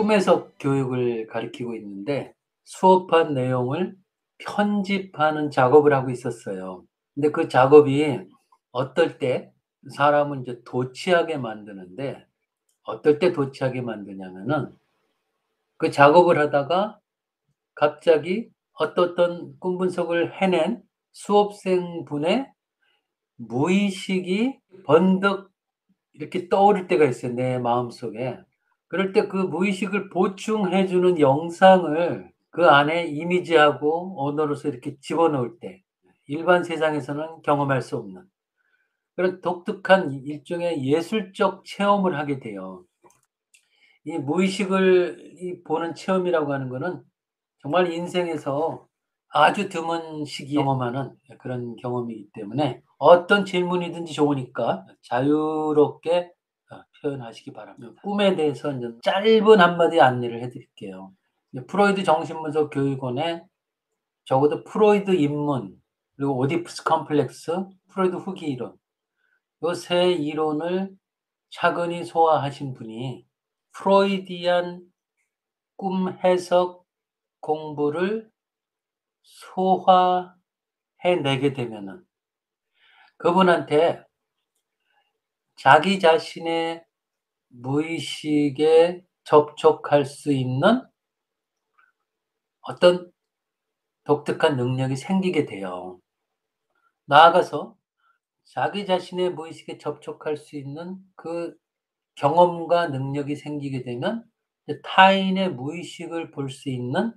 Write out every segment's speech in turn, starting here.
꿈에서 교육을 가르치고 있는데 수업한 내용을 편집하는 작업을 하고 있었어요. 근데 그 작업이 어떨 때 사람을 이제 도취하게 만드는데, 어떨 때 도취하게 만드냐면은 그 작업을 하다가 갑자기 어떤 꿈 분석을 해낸 수업생분의 무의식이 번뜩 이렇게 떠오를 때가 있어요, 내 마음속에. 그럴 때 그 무의식을 보충해 주는 영상을 그 안에 이미지하고 언어로서 이렇게 집어넣을 때 일반 세상에서는 경험할 수 없는 그런 독특한 일종의 예술적 체험을 하게 돼요. 이 무의식을 보는 체험이라고 하는 거는 정말 인생에서 아주 드문 시기에 경험하는 그런 경험이기 때문에 어떤 질문이든지 좋으니까 자유롭게 표현하시기 바랍니다. 꿈에 대해서 이제 짧은 한마디 안내를 해 드릴게요. 프로이드 정신분석 교육원에 적어도 프로이드 입문, 그리고 오디푸스 컴플렉스, 프로이드 후기 이론, 요 세 이론을 차근히 소화하신 분이 프로이디안 꿈 해석 공부를 소화해내게 되면은 그분한테 자기 자신의 무의식에 접촉할 수 있는 어떤 독특한 능력이 생기게 돼요. 나아가서 자기 자신의 무의식에 접촉할 수 있는 그 경험과 능력이 생기게 되면 타인의 무의식을 볼 수 있는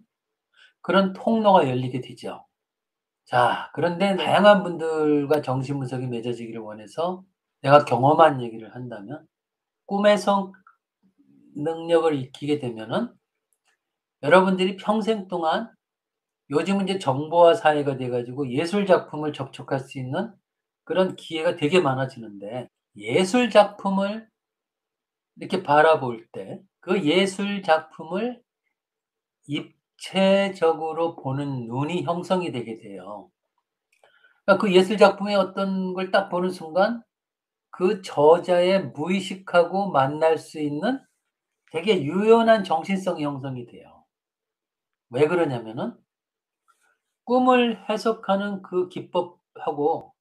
그런 통로가 열리게 되죠. 자, 그런데 다양한 분들과 정신분석이 맺어지기를 원해서 내가 경험한 얘기를 한다면, 꿈에서 능력을 익히게 되면은 여러분들이 평생 동안, 요즘은 이제 정보화 사회가 돼 가지고 예술 작품을 접촉할 수 있는 그런 기회가 되게 많아지는데, 예술 작품을 이렇게 바라볼 때 그 예술 작품을 입체적으로 보는 눈이 형성이 되게 돼요. 그러니까 그 예술 작품의 어떤 걸 딱 보는 순간 그 저자의 무의식하고 만날 수 있는 되게 유연한 정신성이 형성이 돼요. 왜 그러냐면은 꿈을 해석하는 그 기법하고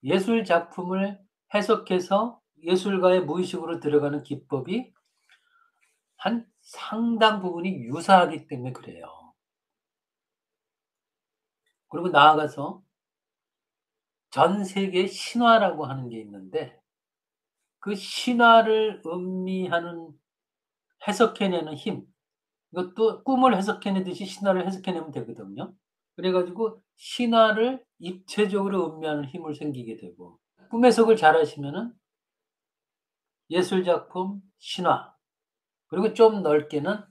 예술 작품을 해석해서 예술가의 무의식으로 들어가는 기법이 한 상당 부분이 유사하기 때문에 그래요. 그리고 나아가서 전 세계 신화라고 하는 게 있는데, 그 신화를 음미하는, 해석해내는 힘, 이것도 꿈을 해석해내듯이 신화를 해석해내면 되거든요. 그래 가지고 신화를 입체적으로 음미하는 힘을 생기게 되고, 꿈 해석을 잘하시면은 예술 작품, 신화, 그리고 좀 넓게는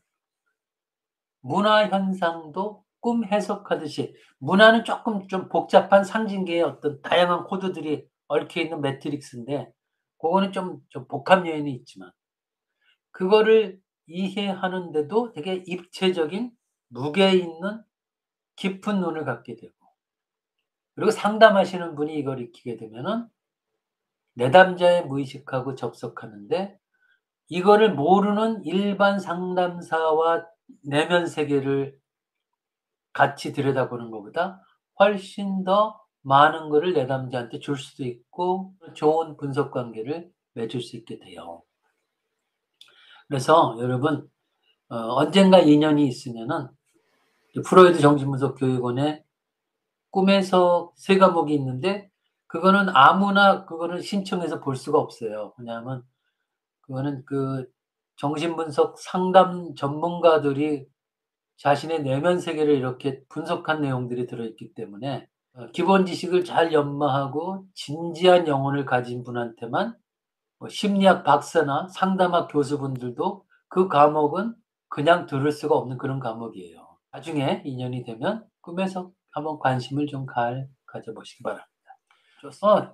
문화 현상도 꿈 해석하듯이, 문화는 쪼끔 좀 복잡한 상징계의 어떤 다양한 코드들이 얽혀 있는 매트릭스인데, 고거는 좀 복합 요인이 있지만 그거를 이해하는데도 되게 입체적인 무게 있는 깊은 눈을 갖게 되고, 그리고 상담하시는 분이 이걸 익히게 되면은 내담자의 무의식하고 접속하는데, 이거를 모르는 일반 상담사와 내면 세계를 같이 들여다보는 것보다 훨씬 더 많은 거를 내담자한테 줄 수도 있고 좋은 분석 관계를 맺을 수 있게 돼요. 그래서 여러분, 언젠가 인연이 있으면은 프로이드 정신분석 교육원에 꿈에서 세 과목이 있는데, 그거는 아무나 그거는 신청해서 볼 수가 없어요. 왜냐하면 그거는 그 정신분석 상담 전문가들이 자신의 내면 세계를 이렇게 분석한 내용들이 들어있기 때문에 기본 지식을 잘 연마하고 진지한 영혼을 가진 분한테만, 심리학 박사나 상담학 교수분들도 그 과목은 그냥 들을 수가 없는 그런 과목이에요. 나중에 인연이 되면 꿈에서 한번 관심을 좀 가져보시기 바랍니다.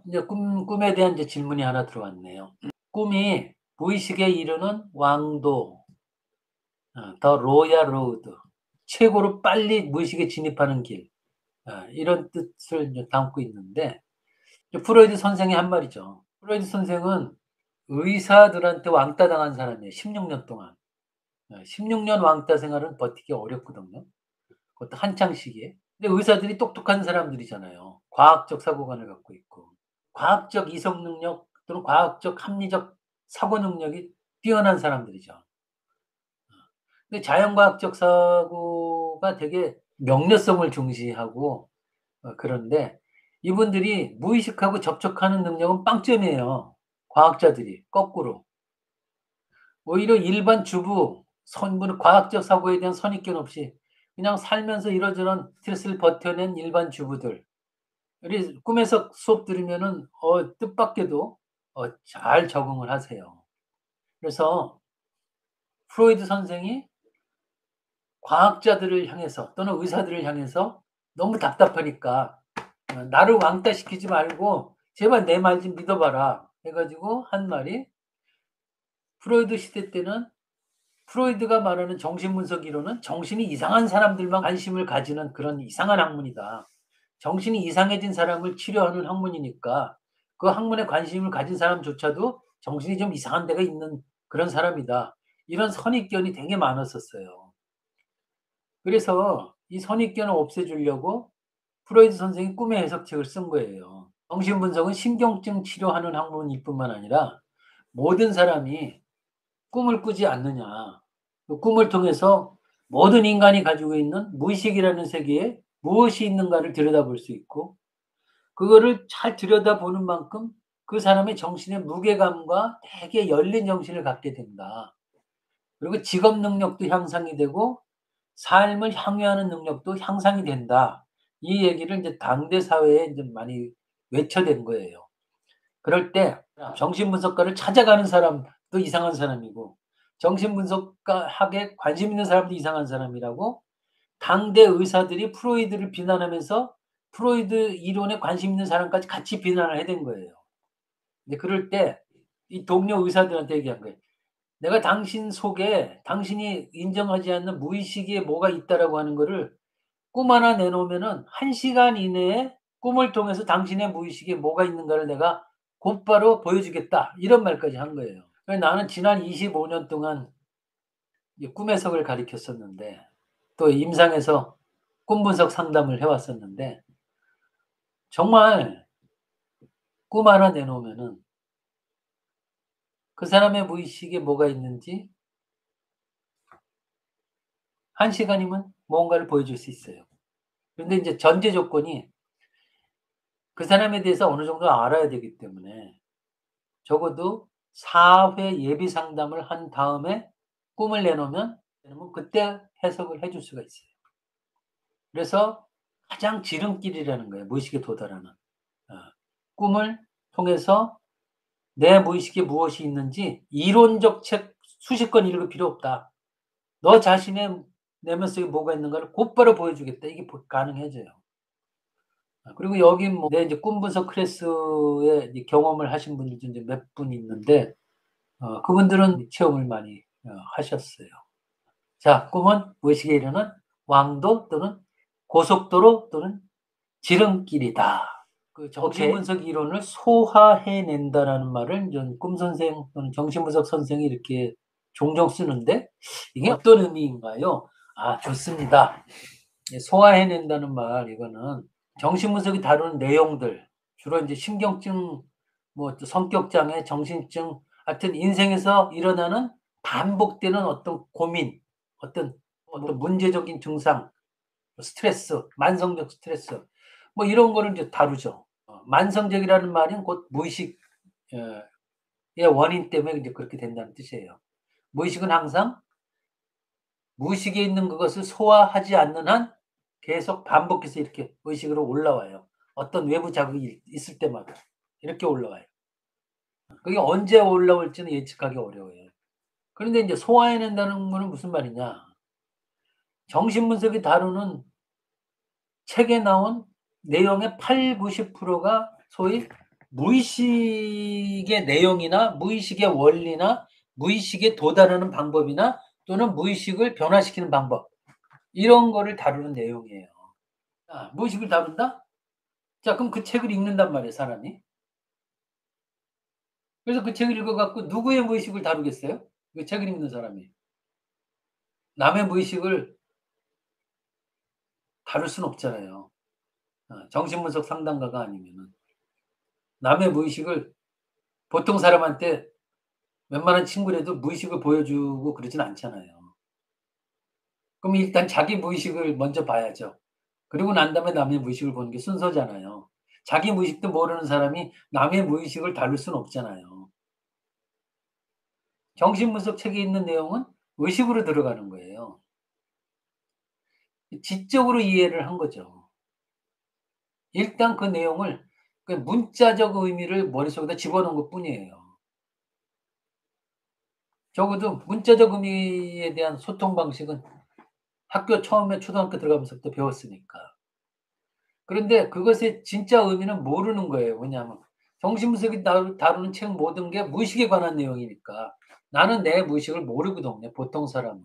이제 꿈에 대한 이제 질문이 하나 들어왔네요. 꿈이 무의식에 이르는 왕도, 더 로얄 로드, 최고로 빨리 무의식에 진입하는 길, 이런 뜻을 이제 담고 있는데, 프로이드 선생이 한 말이죠. 프로이드 선생은 의사들한테 왕따 당한 사람이에요, 16년 동안. 16년 왕따 생활은 버티기 어렵거든요. 그것도 한창 시기에. 근데 의사들이 똑똑한 사람들이잖아요. 과학적 사고관을 갖고 있고 과학적 이성 능력 또는 과학적 합리적 사고 능력이 뛰어난 사람들이죠. 근데 자연과학적 사고가 되게 명료성을 중시하고 그런데 이분들이 무의식하고 접촉하는 능력은 빵점이에요. 과학자들이 거꾸로. 오히려 일반 주부, 선분 과학적 사고에 대한 선입견 없이 그냥 살면서 이러저런 스트레스를 버텨낸 일반 주부들. 우리 꿈에서 수업 들으면은 뜻밖에도 잘 적응을 하세요. 그래서 프로이드 선생이 과학자들을 향해서 또는 의사들을 향해서 너무 답답하니까 나를 왕따시키지 말고 제발 내 말 좀 믿어봐라 해 가지고 한 말이 프로이드 시대 때는 프로이드가 말하는 정신분석 이론은 정신이 이상한 사람들만 관심을 가지는 그런 이상한 학문이다. 정신이 이상해진 사람을 치료하는 학문이니까 그 학문에 관심을 가진 사람조차도 정신이 좀 이상한 데가 있는 그런 사람이다. 이런 선입견이 되게 많았었어요. 그래서 이 선입견을 없애주려고 프로이드 선생이 꿈의 해석책을 쓴 거예요. 정신분석은 신경증 치료하는 학문일 뿐만 아니라 모든 사람이 꿈을 꾸지 않느냐. 그 꿈을 통해서 모든 인간이 가지고 있는 무의식이라는 세계에 무엇이 있는가를 들여다볼 수 있고 그거를 잘 들여다보는 만큼 그 사람의 정신의 무게감과 되게 열린 정신을 갖게 된다. 그리고 직업 능력도 향상이 되고 삶을 향유하는 능력도 향상이 된다. 이 얘기를 이제 당대 사회에 이제 많이 외쳐댄 거예요. 그럴 때 정신분석가를 찾아가는 사람도 이상한 사람이고 정신분석학에 관심 있는 사람도 이상한 사람이라고 당대 의사들이 프로이드를 비난하면서 프로이드 이론에 관심 있는 사람까지 같이 비난을 해댄 거예요. 근데 그럴 때 이 동료 의사들한테 얘기한 거예요. 내가 당신 속에 당신이 인정하지 않는 무의식에 뭐가 있다라고 하는 거를 꿈 하나 내놓으면은 1시간 이내에 꿈을 통해서 당신의 무의식에 뭐가 있는가를 내가 곧바로 보여주겠다. 이런 말까지 한 거예요. 나는 지난 25년 동안 꿈 해석을 가르쳤었는데 또 임상에서 꿈 분석 상담을 해왔었는데 정말 꿈 하나 내놓으면은 그 사람의 무의식에 뭐가 있는지 1시간이면 뭔가를 보여줄 수 있어요. 그런데 이제 전제 조건이 그 사람에 대해서 어느 정도 알아야 되기 때문에 적어도 4회 예비 상담을 한 다음에 꿈을 내놓으면 그때 해석을 해줄 수가 있어요. 그래서 가장 지름길이라는 거예요. 무의식에 도달하는. 꿈을 통해서 내 무의식에 무엇이 있는지 이론적 책 수십 권 읽을 필요 없다. 너 자신의 내면 속에 뭐가 있는가를 곧바로 보여주겠다. 이게 가능해져요. 그리고 여기 내 이제 꿈 분석 클래스에 경험을 하신 분들도 이제 몇 분 있는데 그분들은 체험을 많이 하셨어요. 자, 꿈은 무의식에 이르는 왕도 또는 고속도로 또는 지름길이다. 그 정신분석 이론을 소화해낸다라는 말을 꿈 선생 또는 정신분석 선생이 이렇게 종종 쓰는데 이게 어떤 의미인가요? 좋습니다. 소화해낸다는 말 이거는 정신분석이 다루는 내용들 주로 이제 신경증, 성격장애, 정신증, 하여튼 인생에서 일어나는 반복되는 어떤 고민, 어떤 문제적인 증상, 스트레스, 만성적 스트레스, 이런 거를 이제 다루죠. 만성적이라는 말은 곧 무의식의 원인 때문에 이제 그렇게 된다는 뜻이에요. 무의식은 항상 무의식에 있는 그것을 소화하지 않는 한 계속 반복해서 이렇게 의식으로 올라와요. 어떤 외부 자극이 있을 때마다 이렇게 올라와요. 그게 언제 올라올지는 예측하기 어려워요. 그런데 이제 소화해낸다는 거는 무슨 말이냐? 정신분석이 다루는 책에 나온 내용의 80~90%가 소위 무의식의 내용이나 무의식의 원리나 무의식에 도달하는 방법이나 또는 무의식을 변화시키는 방법 이런 거를 다루는 내용이에요. 무의식을 다룬다? 자, 그럼 그 책을 읽는단 말이에요, 사람이. 그래서 그 책을 읽어 갖고 누구의 무의식을 다루겠어요? 그 책을 읽는 사람이. 남의 무의식을 다룰 수는 없잖아요. 정신분석 상담가가 아니면은. 남의 무의식을 보통 사람한테 웬만한 친구라도 무의식을 보여주고 그러진 않잖아요. 그럼 일단 자기 무의식을 먼저 봐야죠. 그리고 난 다음에 남의 무의식을 보는 게 순서잖아요. 자기 무의식도 모르는 사람이 남의 무의식을 다룰 수는 없잖아요. 정신분석 책에 있는 내용은 의식으로 들어가는 거예요. 지적으로 이해를 한 거죠. 일단 그 내용을 그 문자적 의미를 머릿속에다 집어넣은 것뿐이에요. 적어도 문자적 의미에 대한 소통 방식은 학교 처음에 초등학교 들어가면서부터 배웠으니까. 그런데 그것의 진짜 의미는 모르는 거예요. 왜냐하면 정신분석이 다루는 책 모든 게 무의식에 관한 내용이니까. 나는 내 무의식을 모르거든요, 보통 사람은.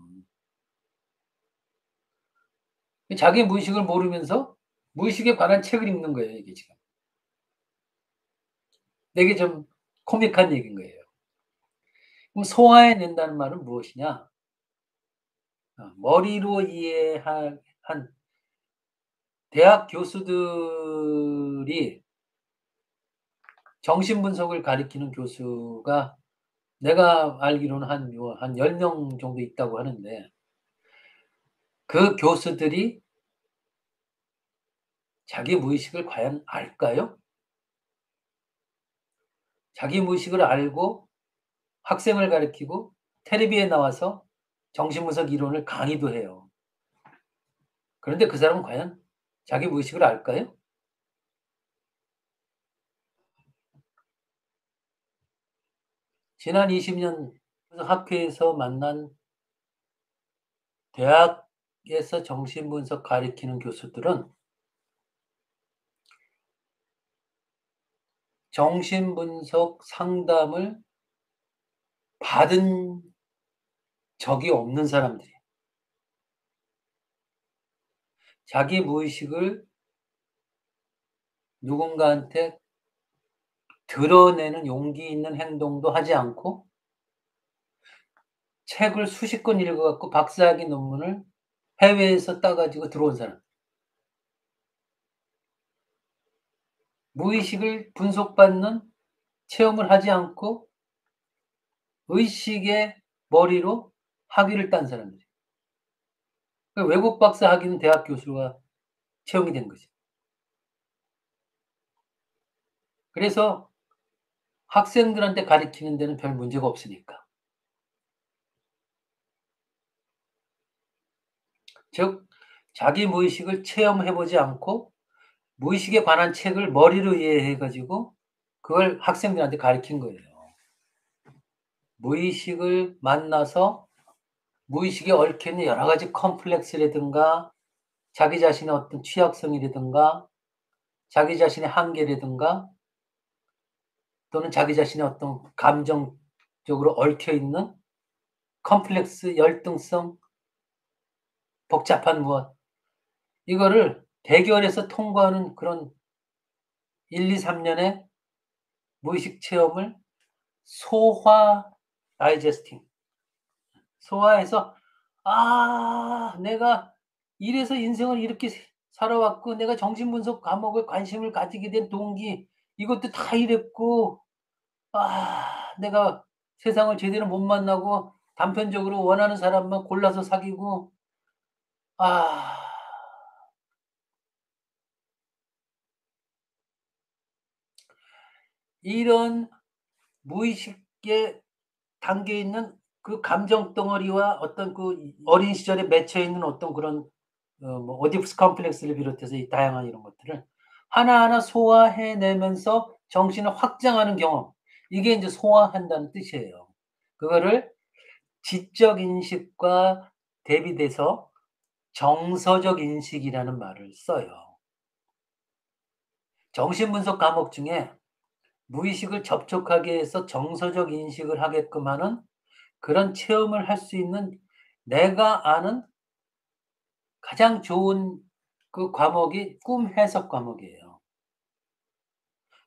자기 무의식을 모르면서 무의식에 관한 책을 읽는 거예요, 이게 지금. 되게 좀 코믹한 얘기인 거예요. 그럼 소화해낸다는 말은 무엇이냐? 머리로 이해한 대학 교수들이 정신분석을 가리키는 교수가 내가 알기로는 한 10명 정도 있다고 하는데 그 교수들이 자기 무의식을 과연 알까요? 자기 무의식을 알고 학생을 가르치고 텔레비에 나와서 정신분석 이론을 강의도 해요. 그런데 그 사람은 과연 자기 무의식을 알까요? 지난 20년 학회에서 만난 대학에서 정신분석 가리키는 교수들은 정신분석 상담을 받은 적이 없는 사람들이에요. 자기 무의식을 누군가한테 드러내는 용기 있는 행동도 하지 않고 책을 수십 권 읽어 갖고 박사학위 논문을 해외에서 따 가지고 들어온 사람. 무의식을 분석받는 체험을 하지 않고 의식의 머리로 학위를 딴 사람들이에요. 그 외국 박사 학위는 대학 교수가 채용이 된 거죠. 그래서 학생들한테 가르치는 데는 별 문제가 없으니까. 즉 자기 무의식을 체험해 보지 않고 무의식에 관한 책을 머리로 이해해 가지고 그걸 학생들한테 가르친 거예요. 무의식을 만나서 무의식에 얽혀 있는 여러 가지 컴플렉스라든가 자기 자신의 어떤 취약성이라든가 자기 자신의 한계라든가 또는 자기 자신의 어떤 감정적으로 얽혀 있는 컴플렉스, 열등성, 복잡한 무엇 이거를 대결해서 통과하는 그런 1-2-3 년의 무의식 체험을 소화 다이제스팅 소화해서 '아 내가 이래서 인생을 이렇게 살아왔고 내가 정신분석 과목에 관심을 가지게 된 동기 이것도 다 이랬고 아 내가 세상을 제대로 못 만나고 단편적으로 원하는 사람만 골라서 사귀고 아' 이런 무의식에 담겨 있는 그 감정 덩어리와 어떤 그 어린 시절에 맺혀 있는 어떤 그런 뭐 오디푸스 컴플렉스를 비롯해서 이 다양한 이런 것들을 하나하나 소화해 내면서 정신을 확장하는 경험. 이게 인제 소화한다는 뜻이에요. 그거를 지적 인식과 대비돼서 정서적 인식이라는 말을 써요. 정신분석 과목 중에 무의식을 접촉하게 해서 정서적 인식을 하게끔 하는 그런 체험을 할 수 있는 내가 아는 가장 좋은 그 과목이 꿈 해석 과목이에요.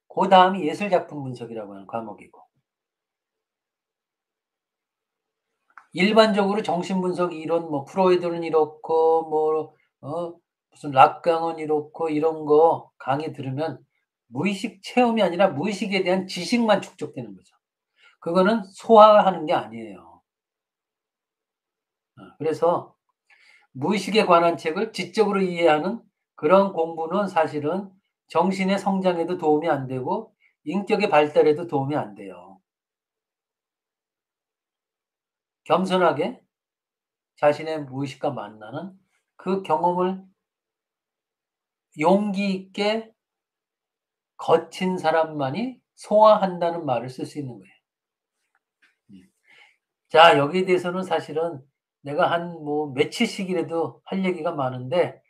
그다음이 예술 작품 분석이라고 하는 과목이고. 일반적으로 정신분석 이론 뭐 프로이드는 이렇고 뭐 무슨 락강은 이렇고 이런 거 강의 들으면 무의식 체험이 아니라 무의식에 대한 지식만 축적되는 거죠. 그거는 소화하는 게 아니에요. 그래서 무의식에 관한 책을 지적으로 이해하는 그런 공부는 사실은 정신의 성장에도 도움이 안 되고 인격의 발달에도 도움이 안 돼요. 겸손하게 자신의 무의식과 만나는 그 경험을 용기 있게 거친 사람만이 소화한다는 말을 쓸 수 있는 거예요. 자, 여기에 대해서는 사실은 내가 한 뭐 며칠씩이라도 할 얘기가 많은데